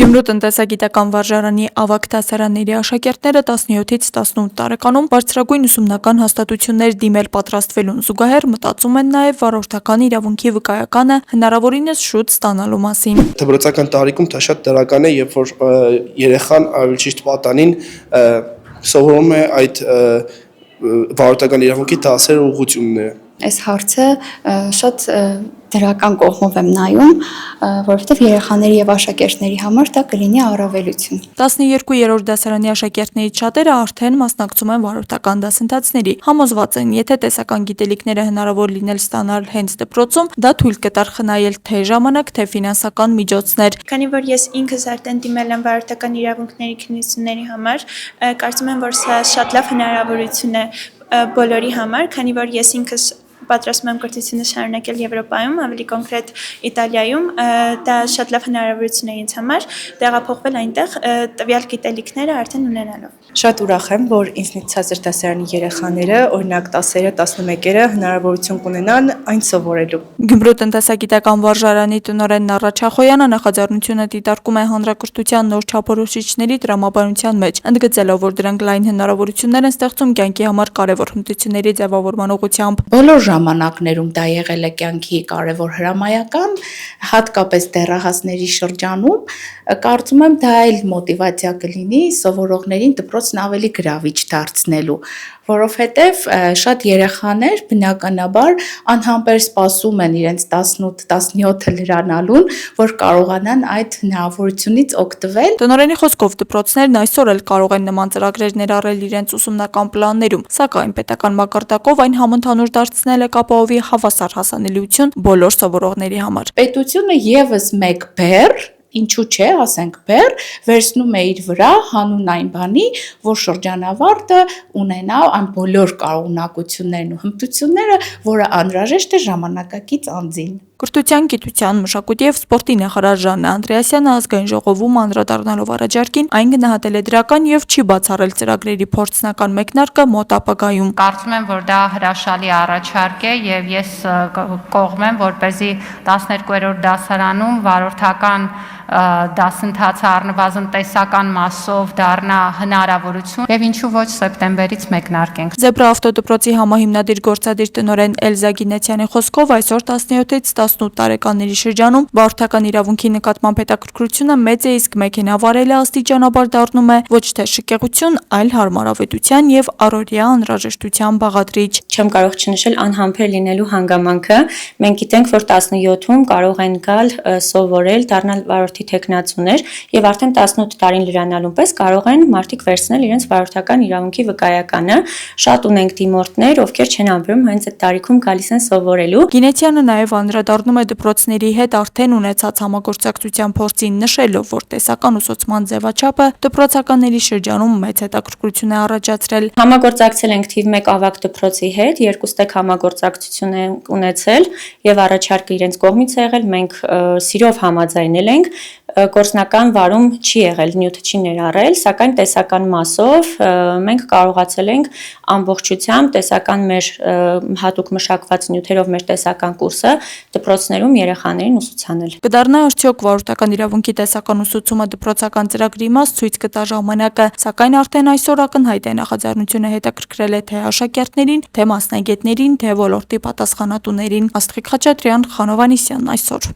Գյումրու տնտեսագիտական վարժարանի ավագ դասարանների աշակերտները 17-ից 18 տարեկանում բարձրագույն ուսումնական հաստատություններ դիմել պատրաստվելուն զուգահեռ մտածում են նաև վարորդական իրավունքի վկայականը հնարավորինս շուտ ստանալու մասին։ Դպրոցական տարիքում դա շատ դրական է, երբ որ երեխան ավելի ճիշտ պատանին սովորում է այդ վարորդական իրավունքի դասեր ու ուղղությունները։ Այս հարցը շատ դրական կողմով եմ նայում, որովհետև երեխաների եւ աշակերտների համար դա կլինի առավելություն։ 12-րդ դասարանի աշակերտներից շատերը արդեն մասնակցում են վարորդական դասընթացների։ Համոզված են, եթե տեսական գիտելիքները հնարավոր լինել ստանալ հենց դպրոցում, դա թույլ կտար խնայել թե ժամանակ, թե ֆինանսական միջոցներ։ Քանի որ ես ինքս արդեն դիմել եմ վարորդական իրավունքների քննությունների համար, կարծում եմ, որ սա շատ լավ հնարավորություն է բոլորի համար, քանի որ ես ինքս պատրաստում եմ կրթությունը շարունակել Եվրոպայում, ավելի կոնկրետ Իտալիայում, դա շատ լավ հնարավորություն է ինձ համար տեղափոխվել այնտեղ տվյալ գիտելիքները արդեն ունենալով։ Շատ ուրախ եմ, որ ինձնից ցածր դասարանի երեխաները, օրինակ 10-երը, 11-երը հնարավորություն կունենան այն սովորելու։ Գյումրու տնտեսագիտական վարժարանի տնօրեն Նառա Չախոյանը նախաձեռնությունը դիտարկում է հանրակրթության նոր չափորոշիչների տրամաբանության մեջ, ընդգծելով, որ դրանք լայն հնարավորություններ են ստեղծում կյանքի համար կարևոր հմտությունների ձևավորման ուղղությամբ։ Բոլոր ժամանակներում դա եղել է կյանքի կարևոր հրամայական, հատկապես դեռահասների շրջանում, կարծում եմ դա այլ մոտիվացիա կլինի սովորողներին դպրոցն ավելի գրավիչ դարձնելու, որովհետև շատ երեխաներ բնականաբար անհամբեր սպասում են իրենց 18-17 լրանալուն, որ կարողանան այդ հնարավորությունից օգտվել։ Տնօրենի խոսքով դպրոցներն այսօր էլ կարող են նման ծրագրեր ներառել իրենց ուսումնական պլաններում, սակայն պետական մակարդակով այն համընդհանուր դարձնել է կապահովի հավասար հասանելիություն բոլոր սովորողների համար։ Պետությունը եւս մեկ բեռ, ինչու՞ չէ, ասենք բեռ, վերցնում է իր վրա հանուն այն բանի, որ շրջանավարտը ունենա այն բոլոր կարողունակություններն ու հմտությունները, որը անհրաժեշտ է ժամանակակից անձին։ Կրթության, գիտության, մշակույթի եւ սպորտի նախարար Ժաննա Անդրեասյանը ազգային ժողովում անդրադառնալով առաջարկին այն գնահատել է դրական եւ չի բացառել ծրագրերի փորձնական մեկնարկը մոտ ապագայում։ Կարծում եմ, որ դա հրաշալի առաջարկ է եւ ես կողմ եմ, որպեսզի 12-րդ դասարանում վարորդական դասընթացը առնվազն տեսական մասով դառնա հնարավորություն եւ ինչու ոչ սեպտեմբերից մեկնարկենք։ Զեբրա ավտոդպրոցի համահիմնադիր գործադիր տնօրեն Էլզա Գինեցյանի խոսքով այսօր 17-ից 18 տարեկանների շրջանում վարորդական իրավունքի նկատմամբ հետաքրքրությունը մեծ է, իսկ մեքենա վարելը աստիճանաբար դառնում է ոչ թե շքեղություն, այլ հարմարավետության եւ առօրյա անհրաժեշտության բաղադրիչ։ Չեմ կարող չնշել անհամբեր լինելու հանգամանքը։ Մենք գիտենք, որ 17-ում կարող են գալ սովորել, դառնալ վարորդի թեկնածուներ եւ արդեն 18 տարին լրանալուն պես կարող են մարդիկ վերցնել իրենց վարորդական իրավունքի վկայականը։ Շատ ունենք դիմորդներ, ովքեր չեն ամբրում հենց այդ տարիքում գալիս են սովորելու։ Գինեցյանը նաեւ անդրադառնում է դպրոցների հետ արդեն ունեցած համագործակցության փորձին, նշելով, որ տեսական ուսուցման ձևաչափը դպրոցականների շրջանում մեծ հետաքրքրություն է առաջացրել։ Համագործակցել ենք թիվ 1 ավագ դպրոցի հետ, երկուստեք համագործակցություն ենք ունեցել եւ առաջարկը իրենց կողմից է եղել, մենք սիրով համաձայնել ենք։ Գործնական վարում չի եղել, նյութը չի ներառել, սակայն տեսական մասով մենք կարողացել ենք ամբողջությամբ տեսական մեր հատուկ մշակված նյութերով մեր տեսական կուրսը դպրոցներում երեխաներին ուսուցանել։ Կդառնա արդյոք վարորդական իրավունքի տեսական ուսուցումը դպրոցական ծրագրի մաս ցույց կտա ժամանակը, սակայն արդեն այսօր ակնհայտ է նախաձեռնությունը հետաքրքրել է թե աշակերտներին, թե մասնագետներին, թե ոլորտի պատասխանատուներին։ Աստղիկ Խաչատրյան, Խանովանիսյան, այսօր։